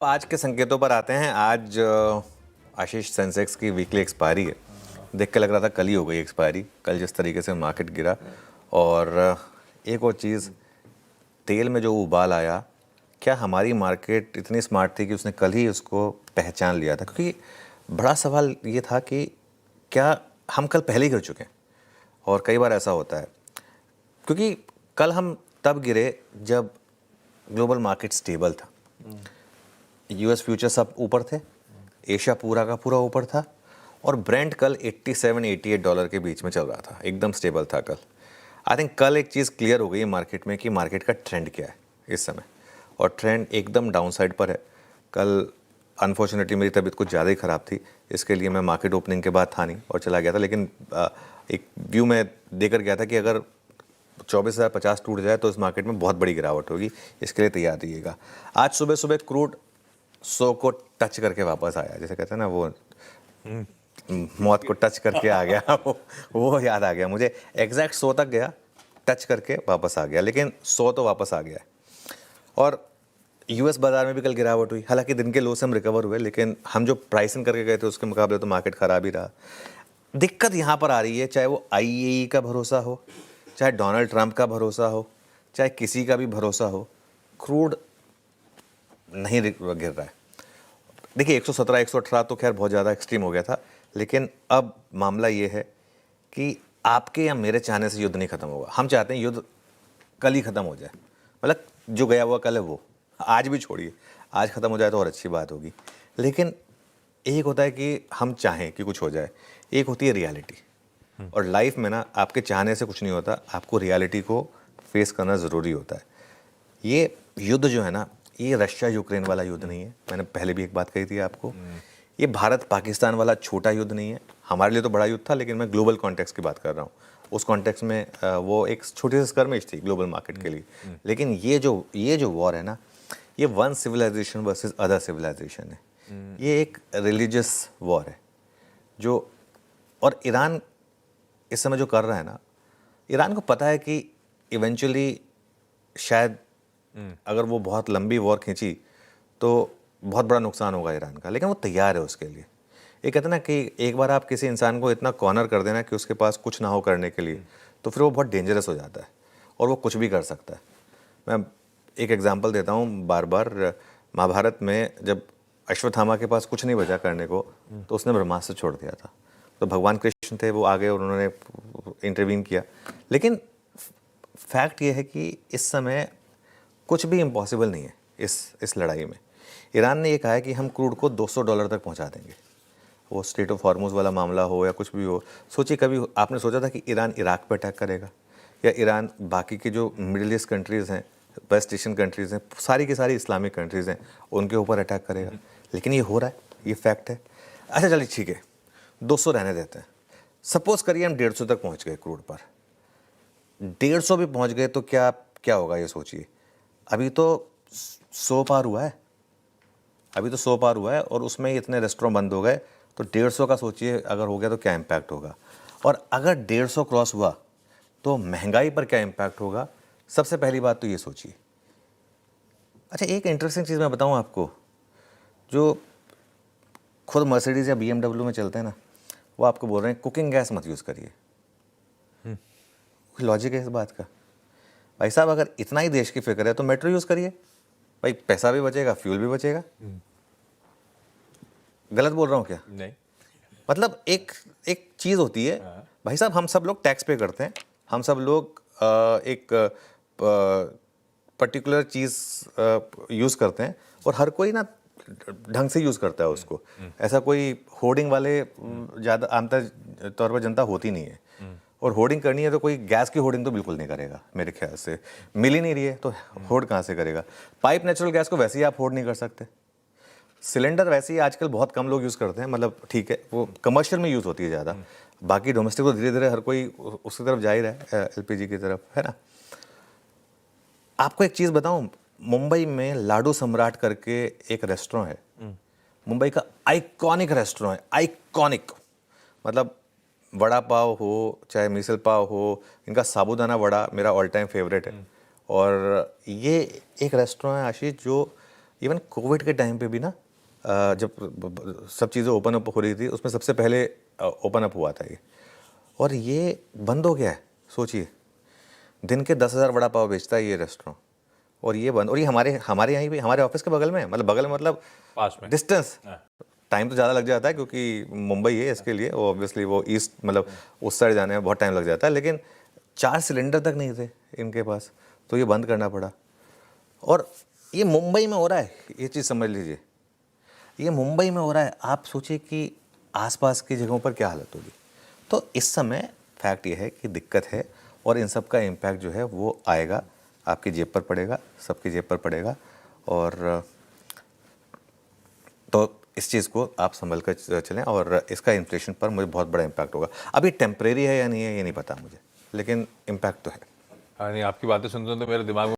आज के संकेतों पर आते हैं। आज आशीष सेंसेक्स की वीकली एक्सपायरी है। देख के लग रहा था कल ही हो गई एक्सपायरी। कल जिस तरीके से मार्केट गिरा और एक और चीज़, तेल में जो उबाल आया, क्या हमारी मार्केट इतनी स्मार्ट थी कि उसने कल ही उसको पहचान लिया था? क्योंकि बड़ा सवाल ये था कि क्या हम कल पहले ही गिर चुके हैं? और कई बार ऐसा होता है क्योंकि कल हम तब गिरे जब ग्लोबल मार्केट स्टेबल था। यूएस फ्यूचर सब ऊपर थे, एशिया पूरा का पूरा ऊपर था और ब्रेंट कल 87-88 डॉलर के बीच में चल रहा था, एकदम स्टेबल था कल। आई थिंक कल एक चीज़ क्लियर हो गई है मार्केट में कि मार्केट का ट्रेंड क्या है इस समय, और ट्रेंड एकदम डाउन साइड पर है। कल अनफॉर्चुनेटली मेरी तबीयत कुछ ज़्यादा ही ख़राब थी, इसके लिए मैं मार्केट ओपनिंग के बाद था नहीं और चला गया था, लेकिन एक व्यू में देकर गया था कि अगर 24,050 टूट जाए तो इस मार्केट में बहुत बड़ी गिरावट होगी, इसके लिए तैयार रहिएगा। आज सुबह सुबह क्रूड 100 को टच करके वापस आया, जैसे कहते हैं ना, वो मौत को टच करके आ गया। वो याद आ गया मुझे। एग्जैक्ट 100 तक गया, टच करके वापस आ गया, लेकिन 100 तो वापस आ गया है। और यूएस बाजार में भी कल गिरावट हुई। हालांकि दिन के लो से हम रिकवर हुए, लेकिन हम जो प्राइसिंग करके गए थे उसके मुकाबले तो मार्केट खराब ही रहा। दिक्कत यहाँ पर आ रही है, चाहे वो आईईई का भरोसा हो, चाहे डोनाल्ड ट्रंप का भरोसा हो, चाहे किसी का भी भरोसा हो, क्रूड नहीं गिर रहा है। देखिए 117 118 तो खैर बहुत ज़्यादा एक्सट्रीम हो गया था, लेकिन अब मामला ये है कि आपके या मेरे चाहने से युद्ध नहीं खत्म होगा। हम चाहते हैं युद्ध कल ही खत्म हो जाए, मतलब जो गया हुआ कल है वो आज भी छोड़िए, आज खत्म हो जाए तो और अच्छी बात होगी। लेकिन एक होता है कि हम चाहें कि कुछ हो जाए, एक होती है रियलिटी। और लाइफ में ना आपके चाहने से कुछ नहीं होता, आपको रियलिटी को फेस करना ज़रूरी होता है। ये युद्ध जो है ना, ये रशिया यूक्रेन वाला युद्ध नहीं है। मैंने पहले भी एक बात कही थी आपको, ये भारत पाकिस्तान वाला छोटा युद्ध नहीं है। हमारे लिए तो बड़ा युद्ध था, लेकिन मैं ग्लोबल कॉन्टेक्स्ट की बात कर रहा हूँ। उस कॉन्टेक्स्ट में वो एक छोटी सी स्कर्मिश थी ग्लोबल मार्केट के लिए। लेकिन ये जो वॉर है ना, ये one civilization versus other civilization है। ये एक रिलीजियस वॉर है जो, और ईरान इस समय जो कर रहा है ना, ईरान को पता है कि इवेंचुअली शायद अगर वो बहुत लंबी वॉर खींची तो बहुत बड़ा नुकसान होगा ईरान का, लेकिन वो तैयार है उसके लिए। ये कहते हैं ना कि एक बार आप किसी इंसान को इतना कॉर्नर कर देना कि उसके पास कुछ ना हो करने के लिए, तो फिर वो बहुत डेंजरस हो जाता है और वो कुछ भी कर सकता है। मैं एक एग्जांपल देता हूँ बार बार। महाभारत में जब अश्वत्थामा के पास कुछ नहीं बचा करने को, तो उसने ब्रह्मास्त्र छोड़ दिया था। तो भगवान कृष्ण थे, वो आगे और उन्होंने इंटरवीन किया। लेकिन फैक्ट ये है कि इस समय कुछ भी इम्पॉसिबल नहीं है इस लड़ाई में। ईरान ने ये कहा है कि हम क्रूड को $200 तक पहुंचा देंगे, वो स्ट्रेट ऑफ हॉर्मुज़ वाला मामला हो या कुछ भी हो। सोचिए, कभी आपने सोचा था कि ईरान इराक पर अटैक करेगा, या ईरान बाकी के जो मिडिल ईस्ट कंट्रीज़ हैं, वेस्ट एशियन कंट्रीज़ हैं, सारी की सारी इस्लामिक कंट्रीज़ हैं, उनके ऊपर अटैक करेगा? लेकिन ये हो रहा है, ये फैक्ट है। अच्छा चलिए ठीक है, 200 रहने देते हैं। सपोज करिए हम 150 तक पहुँच गए क्रूड पर, 150 भी पहुँच गए तो क्या क्या होगा ये सोचिए। अभी तो 100 पार हुआ है, अभी तो 100 पार हुआ है और उसमें इतने रेस्टोरेंट बंद हो गए, तो 150 का सोचिए अगर हो गया तो क्या इम्पैक्ट होगा। और अगर 150 क्रॉस हुआ तो महंगाई पर क्या इम्पैक्ट होगा। सबसे पहली बात तो ये सोचिए। अच्छा, एक इंटरेस्टिंग चीज़ मैं बताऊं आपको, जो खुद मर्सिडीज या BMW में चलते हैं ना, वो आपको बोल रहे हैं कुकिंग गैस मत यूज़ करिए। लॉजिक है इस बात का। भाई साहब, अगर इतना ही देश की फिक्र है तो मेट्रो यूज़ करिए, भाई पैसा भी बचेगा, फ्यूल भी बचेगा। गलत बोल रहा हूँ क्या? नहीं, मतलब एक एक चीज़ होती है भाई साहब, हम सब लोग टैक्स पे करते हैं, हम सब लोग एक पर्टिकुलर चीज़ यूज़ करते हैं, और हर कोई ना ढंग से यूज़ करता है उसको। ऐसा कोई होर्डिंग वाले ज़्यादा आमतौर तौर पर जनता होती नहीं है। और होर्डिंग करनी है तो कोई गैस की होर्डिंग तो बिल्कुल नहीं करेगा मेरे ख्याल से। मिल ही नहीं रही है तो होर्ड कहाँ से करेगा। पाइप नेचुरल गैस को वैसे ही आप होर्ड नहीं कर सकते। सिलेंडर वैसे ही आजकल बहुत कम लोग यूज़ करते हैं, मतलब ठीक है वो कमर्शियल में यूज़ होती है ज़्यादा। बाकी डोमेस्टिक तो धीरे धीरे हर कोई उसकी तरफ जा ही रहा है, LPG की तरफ, है ना। आपको एक चीज़ बताऊं, मुंबई में लाडू सम्राट करके एक रेस्टोरेंट है, मुंबई का आइकॉनिक रेस्टोरेंट है, आइकॉनिक। मतलब वड़ा पाव हो चाहे मिसल पाव हो, इनका साबूदाना वड़ा मेरा ऑल टाइम फेवरेट है। और ये एक रेस्टोरेंट है आशीष, जो इवन कोविड के टाइम पे भी ना जब सब चीज़ें ओपन अप हो रही थी उसमें सबसे पहले ओपन अप हुआ था ये, और ये बंद हो गया है। सोचिए, दिन के 10,000 वड़ा पाव बेचता है ये रेस्टोरेंट, और ये बंद। और ये हमारे यहाँ भी, हमारे ऑफिस के बगल में, मतलब बगल में मतलब पास में। डिस्टेंस। टाइम तो ज़्यादा लग जाता है क्योंकि मुंबई है इसके लिए, वो ऑब्वियसली वो ईस्ट मतलब उस साइड जाने में बहुत टाइम लग जाता है, लेकिन 4 सिलेंडर तक नहीं थे इनके पास, तो ये बंद करना पड़ा। और ये मुंबई में हो रहा है, ये चीज़ समझ लीजिए, ये मुंबई में हो रहा है। आप सोचिए कि आसपास की जगहों पर क्या हालत होगी। तो इस समय फैक्ट ये है कि दिक्कत है, और इन सब का इम्पैक्ट जो है वो आएगा, आपकी जेब पर पड़ेगा, सबकी जेब पर पड़ेगा। और तो इस चीज़ को आप संभल कर चलें, और इसका इन्फ्लेशन पर मुझे बहुत बड़ा इम्पैक्ट होगा। अभी टेम्परेरी है या नहीं है ये नहीं पता मुझे, लेकिन इम्पैक्ट तो है। हाँ नहीं, आपकी बातें सुनते तो मेरे दिमाग में